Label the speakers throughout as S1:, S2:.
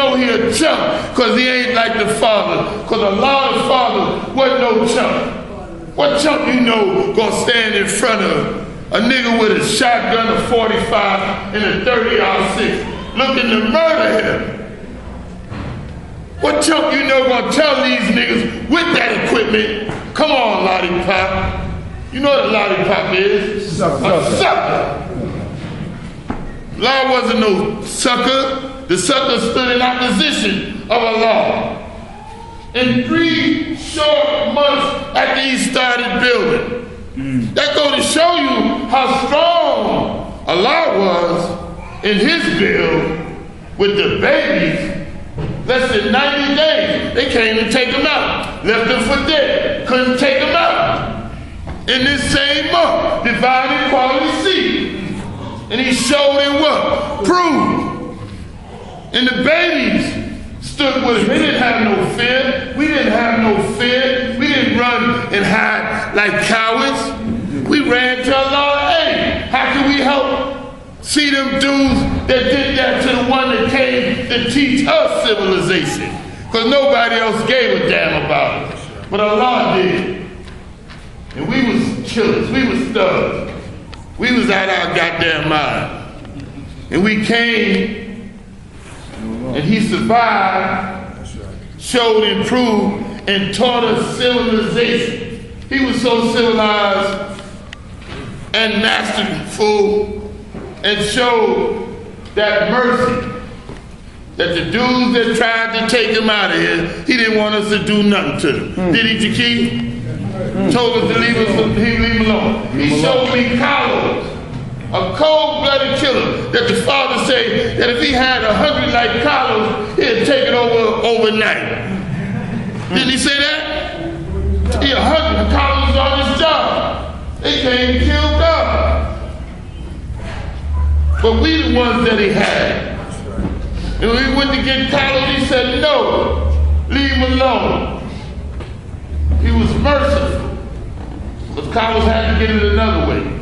S1: know he a chump because he ain't like the father. Because Allah's father wasn't no chump. What chump you know gonna stand in front of a nigga with a shotgun, a 45, and a 30-06 looking to murder him? What chump you know gonna tell these niggas with that equipment, come on, lollipop. You know what a lollipop is? A sucker. Allah wasn't no sucker. The sucker stood in opposition of Allah. In 3 short months after he started building. That goes to show you how strong Allah was in his build with the babies. Less than 90 days, they came to take him out. Left him for dead. Couldn't take him out. In this same month, divine equality seed. And he showed him what? Proof. And the babies stood with him. They didn't have no fear. We didn't have no fear. We didn't run and hide like cowards. We ran to Allah. Hey, how can we help see them dudes that did that to the one that came to teach us civilization? Because nobody else gave a damn about it. But Allah did. And we was killers. We was thugs. We was out our goddamn mind. And we came, and he survived, showed, improved, and taught us civilization. He was so civilized and masterful and showed that mercy that the dudes that tried to take him out of here, he didn't want us to do nothing to them. Did he, Jakeem? Told us to leave him alone. He showed me Carlos, a cold-blooded killer, that the father said that if he had 100 like Carlos, he'd take it over overnight. Didn't he say that? He 100, Carlos was on his job. They came and killed God. But we the ones that he had. And when we went to get Carlos, he said, no, leave him alone. He was merciful. But Carlos had to get it another way.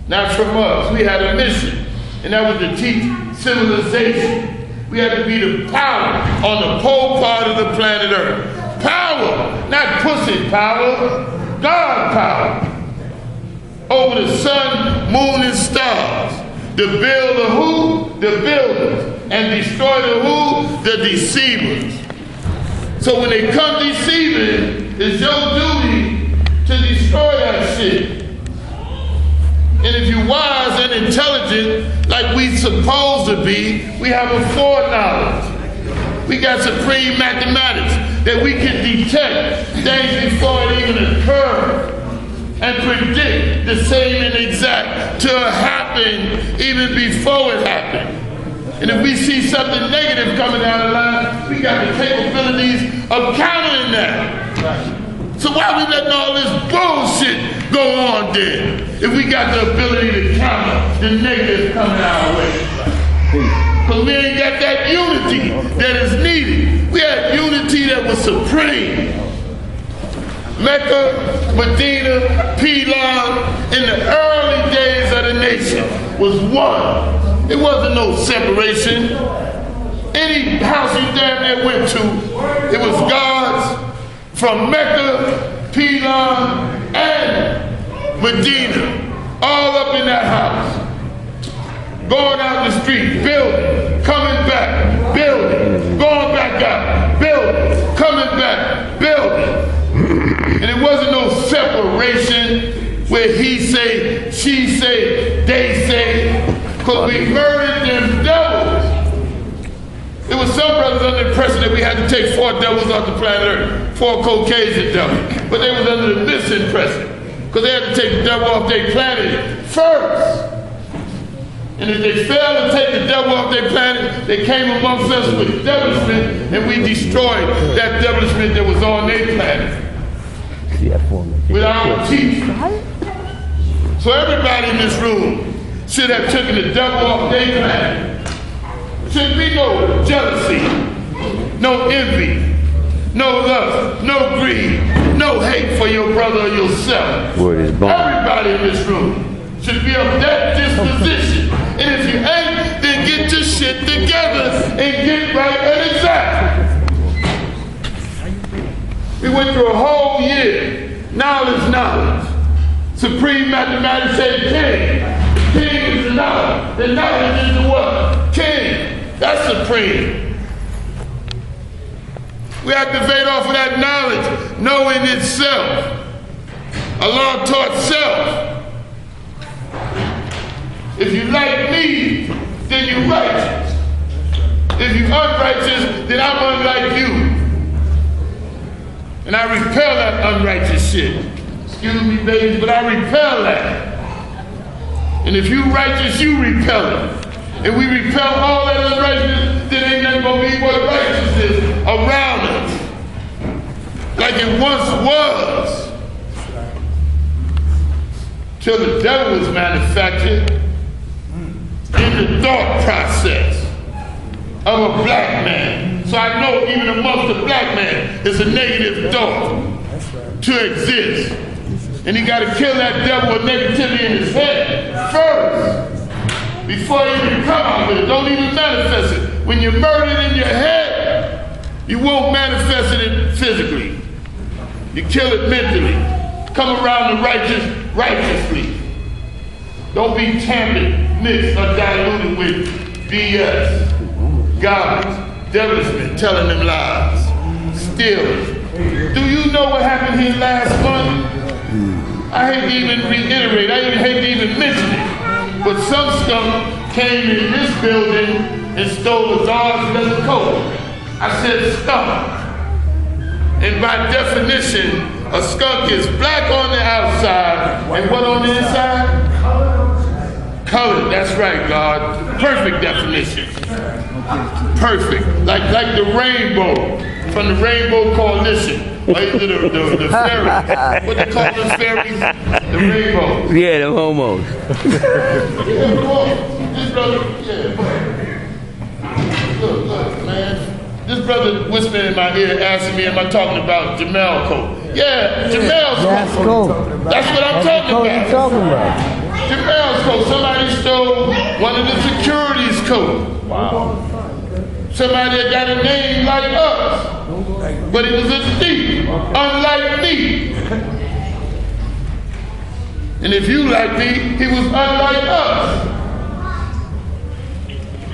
S1: Not from us. We had a mission. And that was to teach civilization. We had to be the power on the pole part of the planet Earth. Power, not pussy power, God power. Over the sun, moon, and stars. To build the who? The builders. And destroy the who? The deceivers. So when they come deceiving, it's your duty to destroy that shit. And if you're wise and intelligent, like we supposed to be, we have a foreknowledge. We got supreme mathematics that we can detect things before it even occurs and predict the same and exact to happen even before it happened. And if we see something negative coming down the line, we got the capabilities of countering that. So why we letting all this bullshit go on then? If we got the ability to counter the negative coming our way. Because we ain't got that unity that is needed. We had unity that was supreme. Mecca, Medina, Pilar, in the early days of the nation was one. It wasn't no separation. Any house you damn near went to, it was God's. From Mecca, Pilar, and Medina, all up in that house. Going out the street, building, coming back, building, going back out, building, coming back, building. And it wasn't no separation where he say, she say, they say, because we murdered them devils. It was some brothers under the impression that we had to take 4 devils off the planet Earth, 4 Caucasian devils. But they was under the misimpression, because they had to take the devil off their planet first. And if they failed to take the devil off their planet, they came amongst us with devilishment, and we destroyed that devilishment that was on their planet. With our teeth. So everybody in this room should have taken the devil off their planet. Should be no jealousy, no envy, no lust, no greed, no hate for your brother or yourself. Everybody in this room should be of that disposition. And if you ain't, then get your shit together and get right and went through a whole year. Knowledge. Supreme mathematics said king. King is the knowledge. The knowledge is the what? King. That's supreme. We activate off of that knowledge, knowing itself. Allah taught self. If you like me, then you righteous. If you unrighteous, then I'm unlike you. And I repel that unrighteous shit. Excuse me, babies, but I repel that. And if you righteous, you repel it. And we repel all that unrighteousness, then ain't nothing gonna be what righteous is around us. Like it once was. Till the devil was manufactured in the thought process of a black man. So I know even amongst the black man, it's a negative thought to exist. And he got to kill that devil with negativity in his head first, before he even come out with it. Don't even manifest it. When you're murdered in your head, you won't manifest it physically. You kill it mentally. Come around the righteous righteously. Don't be tampered, mixed, or diluted with BS, garbage, devilishment, telling them lies, stealing. Do you know what happened here last month? I hate to even reiterate, I even hate to even mention it, but some skunk came in this building and stole a dog's leather coat. I said skunk. And by definition, a skunk is black on the outside and what on the inside? Colored, that's right, God. Perfect definition. Perfect. Like the rainbow from the Rainbow Coalition. Or is it the fairies? What they call the fairies? The rainbow.
S2: Yeah, the homos.
S1: Yeah, boy. This brother, look, man. This brother whispered in my ear, asking me, am I talking about Jamel coat? Yeah, Jamel's coat. That's what I'm talking about. Jamel's coat. Somebody stole one of the security's coat.
S2: Wow.
S1: Somebody that got a name like us, but he was a thief, unlike me. And if you like me, he was unlike us.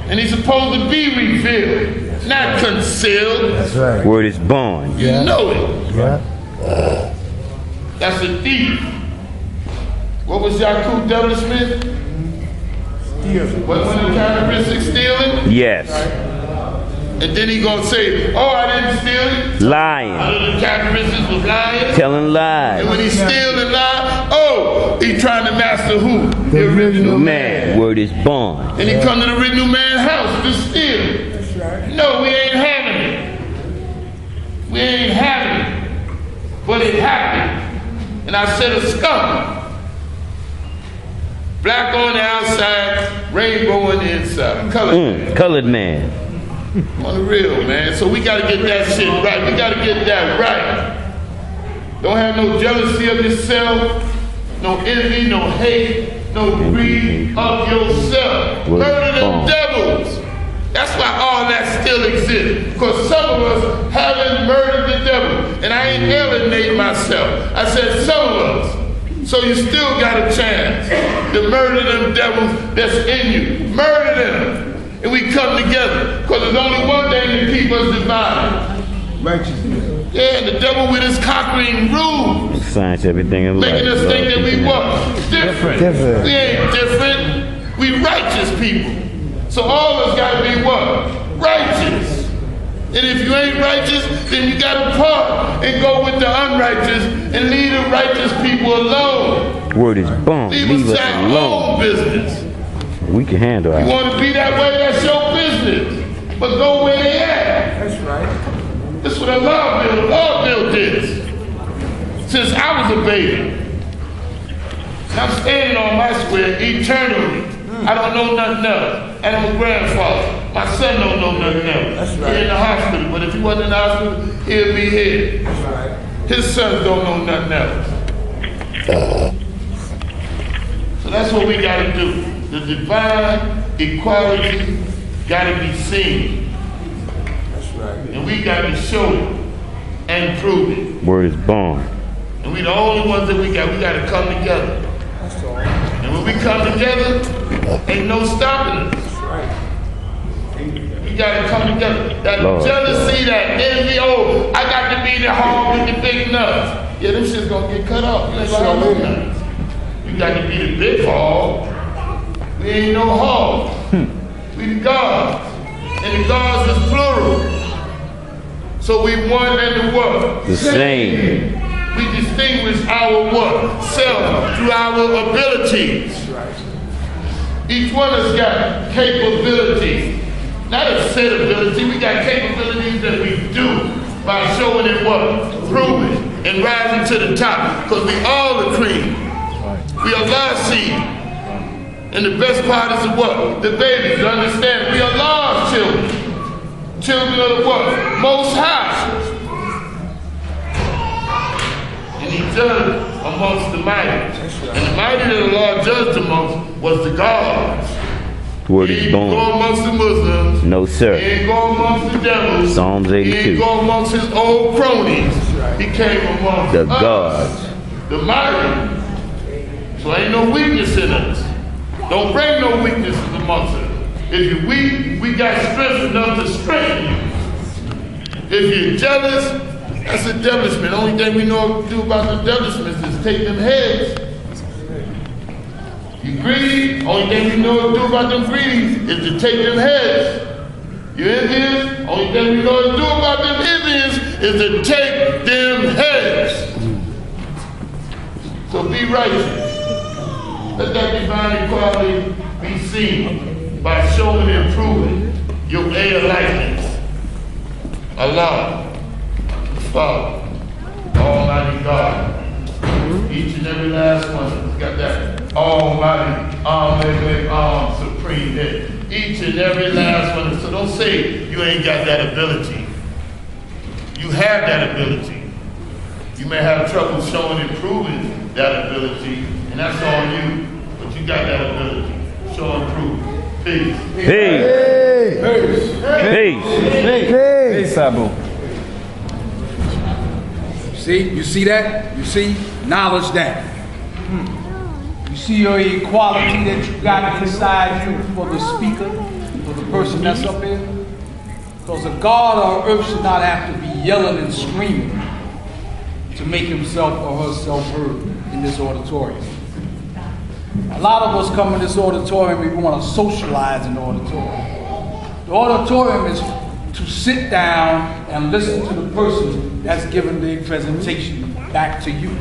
S1: And he's supposed to be revealed, not concealed.
S3: That's right.
S2: Word is born.
S1: You know it.
S3: Yeah.
S1: That's a thief. What was Yakub W. Smith? Stealing. What one of the characteristics? Stealing?
S2: Yes.
S1: And then he gonna say, oh, I didn't steal it.
S2: Lying.
S1: One of the characteristics was lying.
S2: Telling lies.
S1: And when he steal and lie, oh, he trying to master who? The original man.
S2: Word is born.
S1: And he come to the original man's house to steal. That's right. No, we ain't having it. We ain't having it. But it happened. And I said a skunk. Black on the outside, rainbow on the inside.
S2: Colored man.
S1: On the real, man. So we gotta get that shit right. We gotta get that right. Don't have no jealousy of yourself, no envy, no hate, no greed of yourself. Murder them devils. That's why all that still exists. Because some of us haven't murdered the devil. And I ain't alienating myself. I said some of us. So you still got a chance to murder them devils that's in you. Murder them. And we come together. Because there's only one thing that keeps us divided. Righteousness. Yeah, and the devil with his conquering rules.
S2: Science, everything in life.
S1: Making us think that we what? Different. We ain't different. We righteous people. So all of us gotta be what? Righteous. And if you ain't righteous, then you gotta part and go with the unrighteous and leave the righteous people alone.
S2: Word is born.
S1: Leave us alone. Own business.
S2: We can handle it.
S1: You want to be that way, that's your business. But go where they at. That's right. This is what Allah built this. Since I was a baby. And I'm standing on my square eternally. I don't know nothing else. And I'm a grandfather. My son don't know nothing else. That's right. He's in the hospital, but if he wasn't in the hospital, he'll be here. That's right. His sons don't know nothing else. So that's what we gotta do. The divine equality gotta be seen. That's right. And we gotta show it and improving.
S2: Word is born.
S1: And we the only ones that we got to come together. And when we come together, ain't no stopping us. We got to come together. That
S2: Lord.
S1: jealousy, that envy, oh, I got to be the hog with the big nuts. Yeah, them shit's gonna get cut off. You ain't gonna have no nuts. You got to be the big hog. We ain't no hog. We the gods. And the gods is plural. So we one and the what?
S2: The same.
S1: We distinguish our what? Self through our abilities. Each one of us got capabilities. Not a set ability, we got capabilities that we do by showing it what? Proving and rising to the top. Because we all the cream. We are God's seed. And the best part is the what? The babies, you understand? We are God's children. Children of the what? Most High. And He judged amongst the mighty. And the mighty that the Lord judged amongst was the gods.
S2: Word
S1: He
S2: is
S1: ain't go
S2: born.
S1: amongst the Muslims.
S2: No, sir.
S1: He ain't go amongst the devils.
S2: Psalms
S1: He
S2: 82.
S1: ain't go amongst his old cronies. He came amongst
S2: The
S1: us,
S2: gods.
S1: the mighty. So ain't no weakness in us. Don't bring no weaknesses amongst us. If you're weak, we got strength enough to strengthen you. If you're jealous, that's a devilishment. Only thing we know to do about the devilishments is take them heads. You greedy, only thing we know to do about them greedies is to take them heads. You envious, only thing we know to do about them envious is to take them heads. So be righteous. Let that divine equality be seen by showing and proving your air likeness. Allah, Father, Almighty God, each and every last one of us got that Almighty, Supreme Head. Each and every last one of us. So don't say you ain't got that ability. You have that ability. You may have trouble showing and proving that ability, and that's on you, but you got that ability. Show and prove. Peace.
S2: Peace. Peace.
S3: Peace, Sabu. See, you see that? You see? Knowledge that. You see your equality that you got inside you for the speaker, for the person that's up here? Because a God on earth should not have to be yelling and screaming to make himself or herself heard in this auditorium. A lot of us come in this auditorium, we want to socialize in the auditorium. The auditorium is to sit down and listen to the person that's giving the presentation back to you.